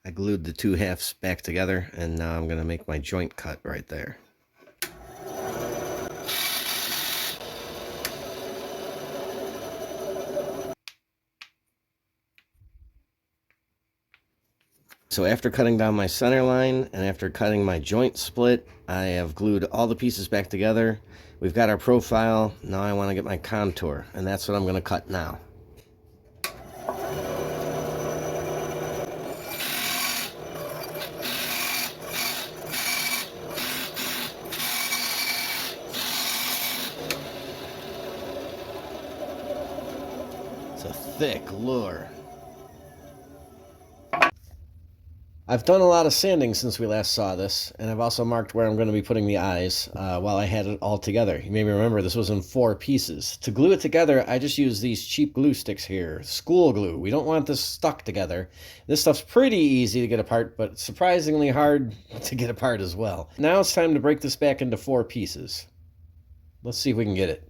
I glued the two halves back together, and now I'm going to make my joint cut right there. So after cutting down my center line and after cutting my joint split, I have glued all the pieces back together. We've got our profile. Now I want to get my contour, and that's what I'm going to cut now. It's a thick lure. I've done a lot of sanding since we last saw this, and I've also marked where I'm going to be putting the eyes while I had it all together. You may remember this was in 4 pieces. To glue it together, I just use these cheap glue sticks here, school glue. We don't want this stuck together. This stuff's pretty easy to get apart, but surprisingly hard to get apart as well. Now it's time to break this back into 4 pieces. Let's see if we can get it.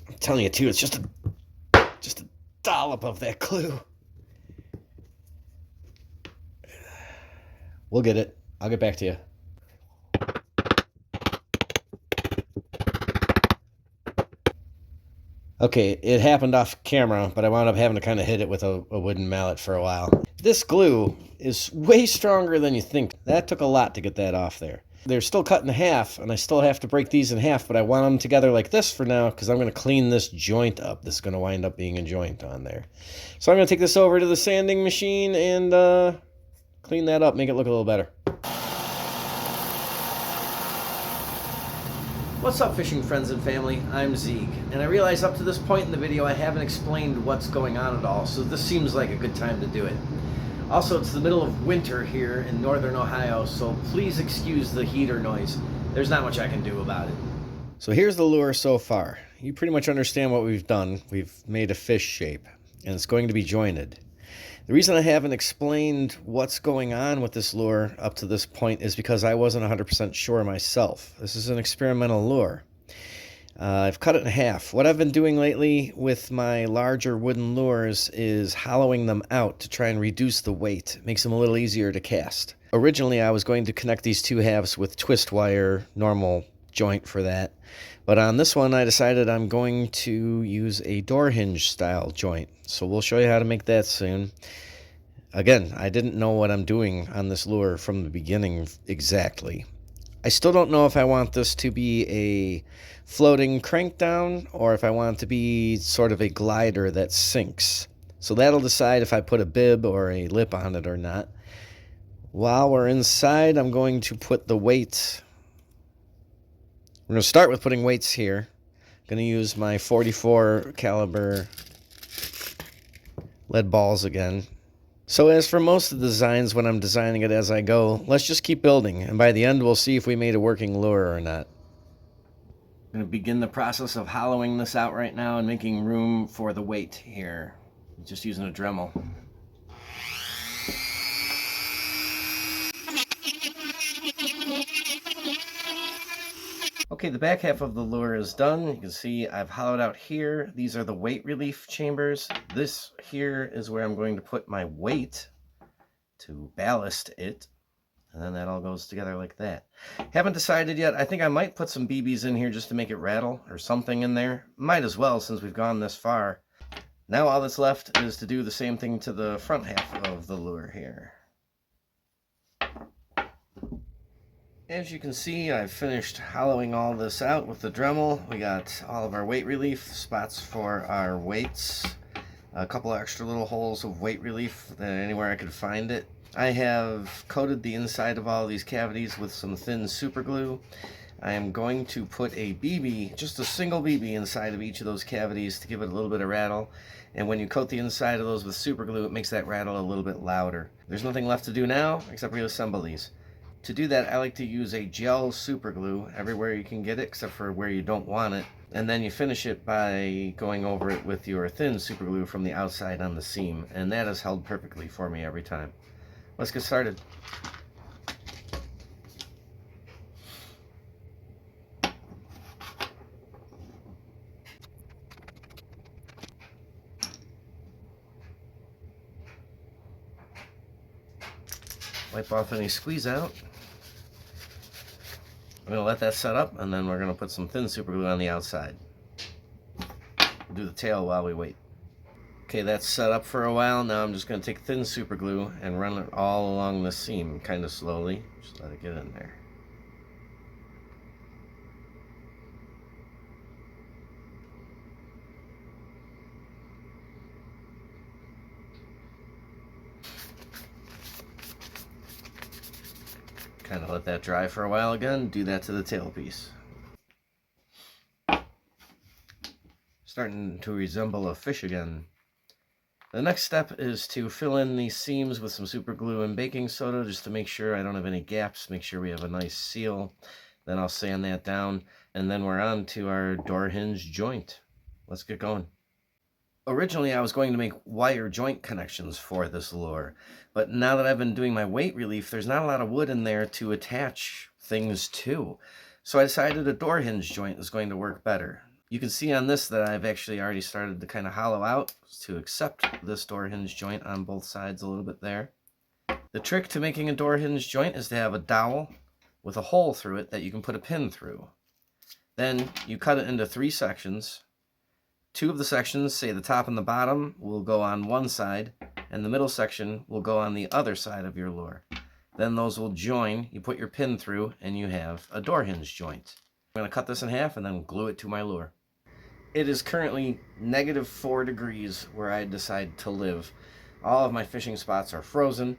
I'm telling you too, it's just a dollop of that glue. We'll get it. I'll get back to you. Okay, it happened off camera, but I wound up having to kind of hit it with a wooden mallet for a while. This glue is way stronger than you think. That took a lot to get that off there. They're still cut in half, and I still have to break these in half, but I want them together like this for now because I'm going to clean this joint up. This is going to wind up being a joint on there. So I'm going to take this over to the sanding machine and clean that up, make it look a little better. What's up, fishing friends and family? I'm Zeag, and I realize up to this point in the video I haven't explained what's going on at all, so this seems like a good time to do it. Also, it's the middle of winter here in northern Ohio, so please excuse the heater noise. There's not much I can do about it. So here's the lure so far. You pretty much understand what we've done. We've made a fish shape, and it's going to be jointed. The reason I haven't explained what's going on with this lure up to this point is because I wasn't 100% sure myself. This is an experimental lure. I've cut it in half. What I've been doing lately with my larger wooden lures is hollowing them out to try and reduce the weight. It makes them a little easier to cast. Originally, I was going to connect these two halves with twist wire, normal joint for that. But on this one, I decided I'm going to use a door hinge style joint. So we'll show you how to make that soon. Again, I didn't know what I'm doing on this lure from the beginning exactly. I still don't know if I want this to be a floating crank down or if I want it to be sort of a glider that sinks. So that'll decide if I put a bib or a lip on it or not. While we're inside, I'm going to put the weight. We're going to start with putting weights here. I'm going to use my 44 caliber lead balls again. So as for most of the designs when I'm designing it as I go, let's just keep building, and by the end we'll see if we made a working lure or not. I'm going to begin the process of hollowing this out right now and making room for the weight here. Just using a Dremel. Okay, the back half of the lure is done. You can see I've hollowed out here. These are the weight relief chambers. This here is where I'm going to put my weight to ballast it. And then that all goes together like that. Haven't decided yet. I think I might put some BBs in here just to make it rattle or something in there. Might as well since we've gone this far. Now all that's left is to do the same thing to the front half of the lure here. As you can see, I've finished hollowing all this out with the Dremel. We got all of our weight relief spots for our weights. A couple of extra little holes of weight relief anywhere I could find it. I have coated the inside of all of these cavities with some thin super glue. I am going to put a BB, just a single BB inside of each of those cavities to give it a little bit of rattle. And when you coat the inside of those with super glue, it makes that rattle a little bit louder. There's nothing left to do now except reassemble these. To do that, I like to use a gel super glue everywhere you can get it, except for where you don't want it. And then you finish it by going over it with your thin super glue from the outside on the seam. And that has held perfectly for me every time. Let's get started. Wipe off any squeeze out. I'm going to let that set up, and then we're going to put some thin super glue on the outside. We'll do the tail while we wait. Okay, that's set up for a while. Now I'm just going to take thin super glue and run it all along the seam, kind of slowly. Just let it get in there. Kind of let that dry for a while again. Do that to the tail piece. Starting to resemble a fish again. The next step is to fill in these seams with some super glue and baking soda just to make sure I don't have any gaps, make sure we have a nice seal. Then I'll sand that down, and then we're on to our door hinge joint. Let's get going. Originally, I was going to make wire joint connections for this lure, but now that I've been doing my weight relief, there's not a lot of wood in there to attach things to. So I decided a door hinge joint is going to work better. You can see on this that I've actually already started to kind of hollow out to accept this door hinge joint on both sides a little bit there. The trick to making a door hinge joint is to have a dowel with a hole through it that you can put a pin through. Then you cut it into 3 sections. 2 of the sections, say the top and the bottom, will go on one side, and the middle section will go on the other side of your lure. Then those will join, you put your pin through, and you have a door hinge joint. I'm going to cut this in half and then glue it to my lure. It is currently -4 degrees where I decide to live. All of my fishing spots are frozen.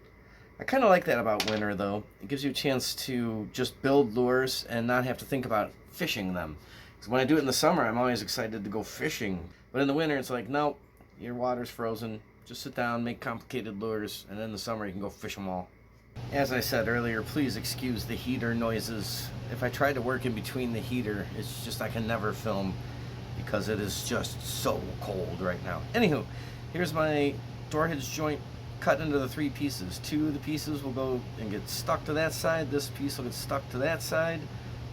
I kind of like that about winter, though. It gives you a chance to just build lures and not have to think about fishing them. Because when I do it in the summer, I'm always excited to go fishing. But in the winter, it's like, nope, your water's frozen. Just sit down, make complicated lures, and in the summer you can go fish them all. As I said earlier, please excuse the heater noises. If I try to work in between the heater, it's just I can never film because it is just so cold right now. Anywho, here's my door hinge joint cut into the 3 pieces. 2 of the pieces will go and get stuck to that side. This piece will get stuck to that side.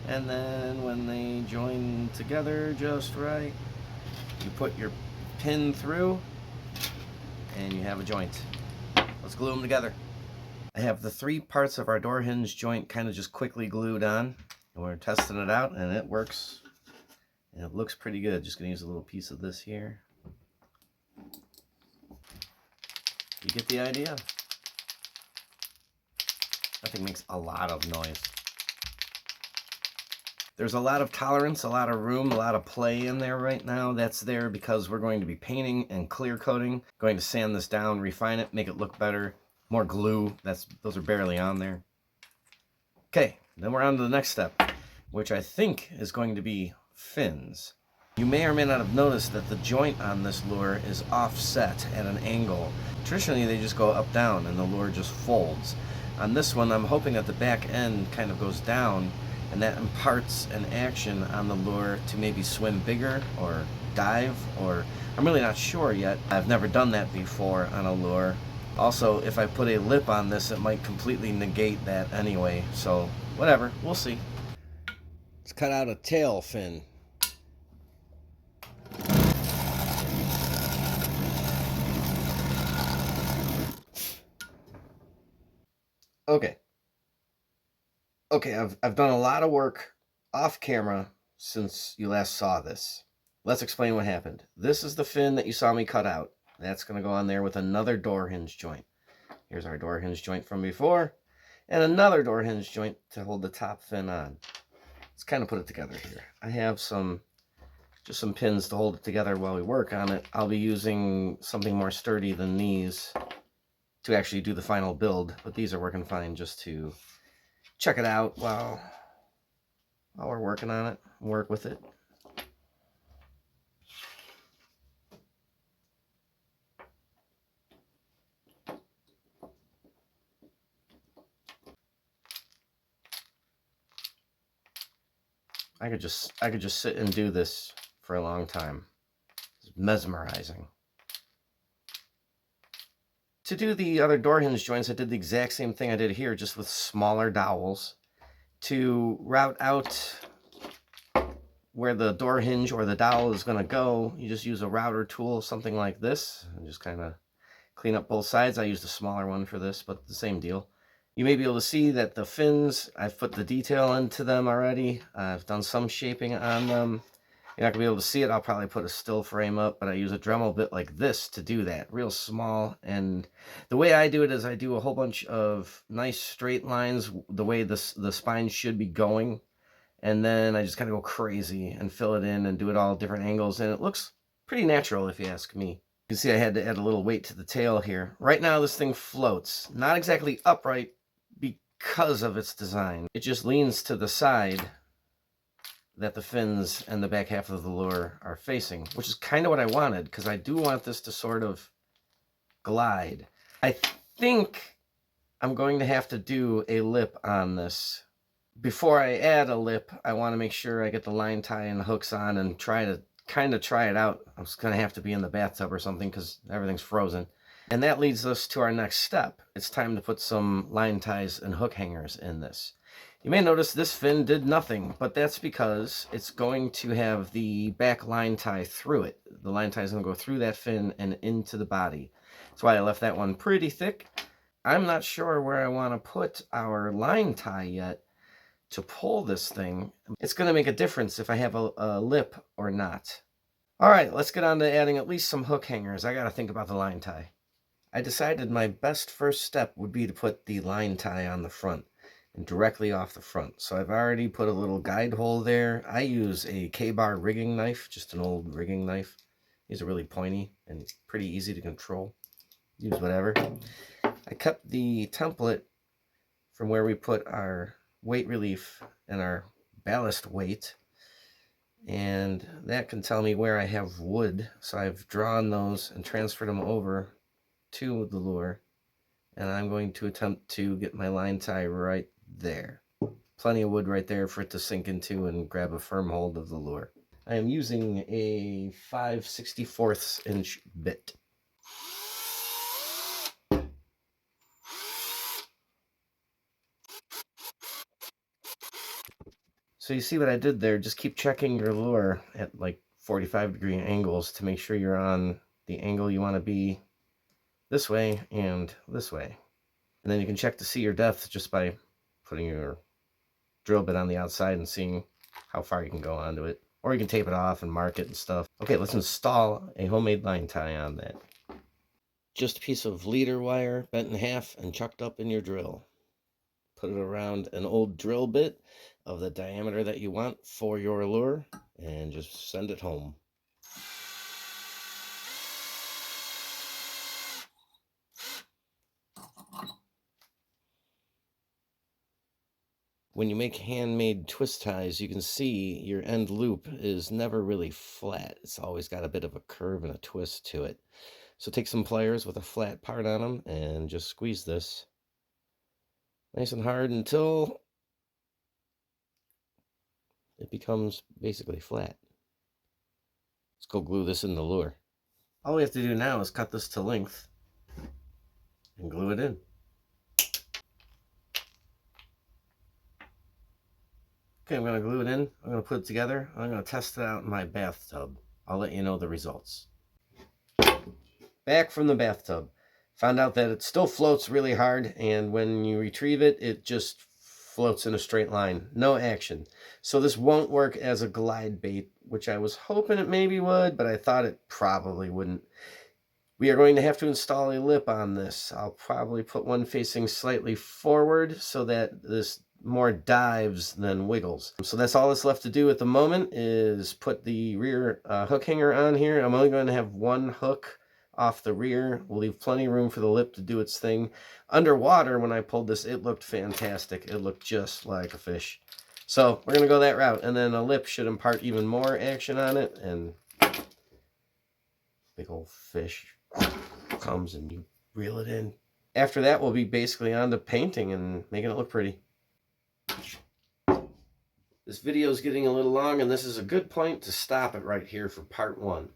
And then when they join together just right, you put your pin through and you have a joint. Let's glue them together. I have the 3 parts of our door hinge joint kind of just quickly glued on. And we're testing it out and it works. And it looks pretty good. Just gonna use a little piece of this here. You get the idea? That thing makes a lot of noise. There's a lot of tolerance, a lot of room, a lot of play in there right now. That's there because we're going to be painting and clear coating. Going to sand this down, refine it, make it look better. More glue. Those are barely on there. Okay, then we're on to the next step, which I think is going to be fins. You may or may not have noticed that the joint on this lure is offset at an angle. Traditionally, they just go up down and the lure just folds. On this one, I'm hoping that the back end kind of goes down, and that imparts an action on the lure to maybe swim bigger or dive, or I'm really not sure yet. I've never done that before on a lure. Also, if I put a lip on this, it might completely negate that anyway, so whatever, we'll see. Let's cut out a tail fin. Okay. Okay, I've done a lot of work off camera since you last saw this. Let's explain what happened. This is the fin that you saw me cut out. That's going to go on there with another door hinge joint. Here's our door hinge joint from before, and another door hinge joint to hold the top fin on. Let's kind of put it together here. I have just some pins to hold it together while we work on it. I'll be using something more sturdy than these to actually do the final build, but these are working fine just to check it out while we're working on it, work with it. I could just sit and do this for a long time. It's mesmerizing. To do the other door hinge joints, I did the exact same thing I did here, just with smaller dowels. To route out where the door hinge or the dowel is going to go, you just use a router tool, something like this, and just kind of clean up both sides. I used a smaller one for this, but the same deal. You may be able to see that the fins, I've put the detail into them already. I've done some shaping on them. You're not going to be able to see it. I'll probably put a still frame up, but I use a Dremel bit like this to do that. Real small. And the way I do it is I do a whole bunch of nice straight lines, the way the spine should be going. And then I just kind of go crazy and fill it in and do it all different angles. And it looks pretty natural if you ask me. You can see I had to add a little weight to the tail here. Right now this thing floats. Not exactly upright because of its design. It just leans to the side that the fins and the back half of the lure are facing, which is kind of what I wanted, because I do want this to sort of glide. I think I'm going to have to do a lip on this. Before I add a lip, I want to make sure I get the line tie and the hooks on and try it out. I'm just going to have to be in the bathtub or something because everything's frozen. And that leads us to our next step. It's time to put some line ties and hook hangers in this. You may notice this fin did nothing, but that's because it's going to have the back line tie through it. The line tie is going to go through that fin and into the body. That's why I left that one pretty thick. I'm not sure where I want to put our line tie yet to pull this thing. It's going to make a difference if I have a lip or not. All right, let's get on to adding at least some hook hangers. I got to think about the line tie. I decided my best first step would be to put the line tie on the front and directly off the front. So I've already put a little guide hole there. I use a K-bar rigging knife, just an old rigging knife. These are really pointy and pretty easy to control. Use whatever. I kept the template from where we put our weight relief and our ballast weight, and that can tell me where I have wood. So I've drawn those and transferred them over to the lure, and I'm going to attempt to get my line tie right there. Plenty of wood right there for it to sink into and grab a firm hold of the lure. I am using a 5/64 inch bit. So you see what I did there? Just keep checking your lure at like 45-degree angles to make sure you're on the angle you want to be, this way and this way. And then you can check to see your depth just by putting your drill bit on the outside and seeing how far you can go onto it. Or you can tape it off and mark it and stuff. Okay, let's install a homemade line tie on that. Just a piece of leader wire bent in half and chucked up in your drill. Put it around an old drill bit of the diameter that you want for your lure and just send it home. When you make handmade twist ties, you can see your end loop is never really flat. It's always got a bit of a curve and a twist to it. So take some pliers with a flat part on them and just squeeze this nice and hard until it becomes basically flat. Let's go glue this in the lure. All we have to do now is cut this to length and glue it in. Okay, I'm going to glue it in. I'm going to put it together. I'm going to test it out in my bathtub. I'll let you know the results. Back from the bathtub. Found out that it still floats really hard, and when you retrieve it, it just floats in a straight line. No action. So this won't work as a glide bait, which I was hoping it maybe would, but I thought it probably wouldn't. We are going to have to install a lip on this. I'll probably put one facing slightly forward so that this more dives than wiggles. So that's all that's left to do at the moment is put the rear hook hanger on here. I'm only going to have one hook off the rear. We'll leave plenty of room for the lip to do its thing. Underwater, when I pulled this, it looked fantastic. It looked just like a fish. So we're going to go that route, and then a lip should impart even more action on it, and big old fish comes and you reel it in. After that, we'll be basically on to painting and making it look pretty. This video is getting a little long, and this is a good point to stop it right here for part 1.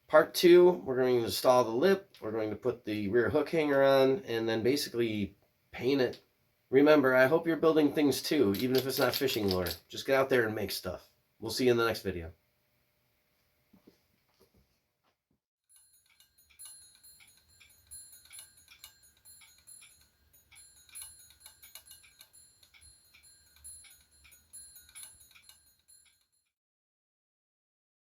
Part 2, we're going to install the lip, we're going to put the rear hook hanger on, and then basically paint it. Remember, I hope you're building things too, even if it's not fishing lure. Just get out there and make stuff. We'll see you in the next video.